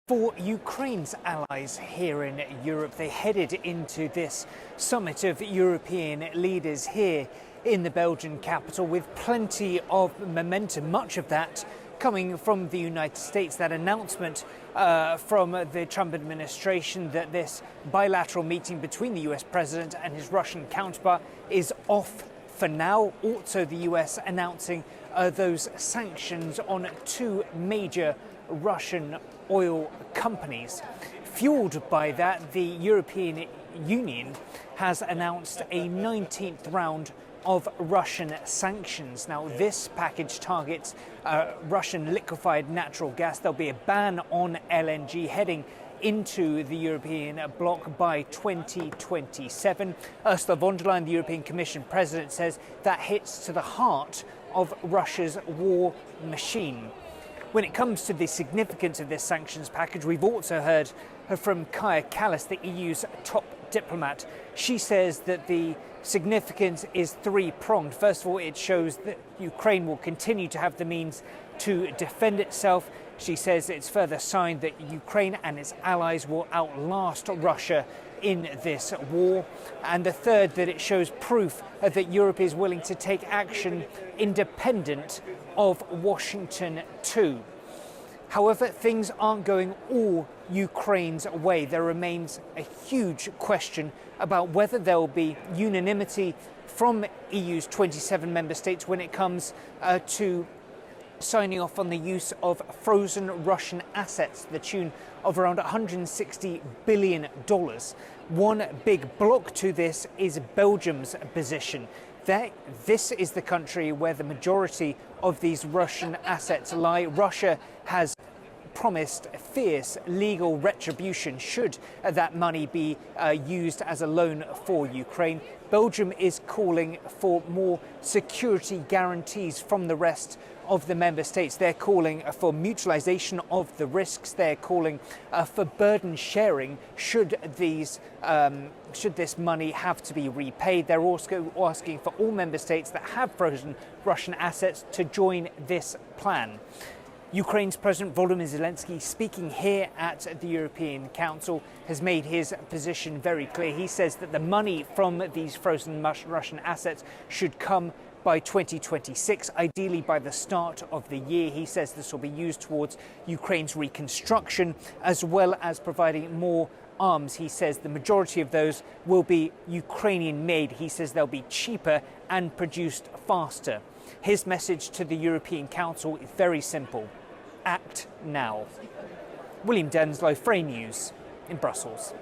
For Ukraine's allies here in Europe, they headed into this summit of European leaders here in the Belgian capital with plenty of momentum, much of that coming from the United States. That announcement from the Trump administration that this bilateral meeting between the US president and his Russian counterpart is off for now. Also, the US announcing those sanctions on two major Russian oil companies. Fueled by that, the European Union has announced a 19th round of Russian sanctions. Now, this package targets Russian liquefied natural gas. There'll be a ban on LNG heading into the European bloc by 2027. Ursula von der Leyen, the European Commission President, says that hits to the heart of Russia's war machine. When it comes to the significance of this sanctions package, we've also heard from Kaja Kallas, the EU's top diplomat. She says that the significance is three-pronged. First of all, it shows that Ukraine will continue to have the means to defend itself. She says it's further sign that Ukraine and its allies will outlast Russia in this war. And the third, that it shows proof that Europe is willing to take action independent of Washington too. However, things aren't going all Ukraine's way. There remains a huge question about whether there will be unanimity from EU's 27 member states when it comes to signing off on the use of frozen Russian assets to the tune of around $160 billion. One big block to this is Belgium's position. This is the country where the majority of these Russian assets lie. Russia has promised fierce legal retribution should that money be used as a loan for Ukraine. Belgium is calling for more security guarantees from the rest of the member states. They're calling for mutualization of the risks. They're calling for burden sharing should this money have to be repaid. They're also asking for all member states that have frozen Russian assets to join this plan. Ukraine's President Volodymyr Zelensky, speaking here at the European Council, has made his position very clear. He says that the money from these frozen Russian assets should come by 2026, ideally by the start of the year. He says this will be used towards Ukraine's reconstruction as well as providing more arms. He says the majority of those will be Ukrainian made. He says they'll be cheaper and produced faster. His message to the European Council is very simple: act now. William Denslow, Frey News in Brussels.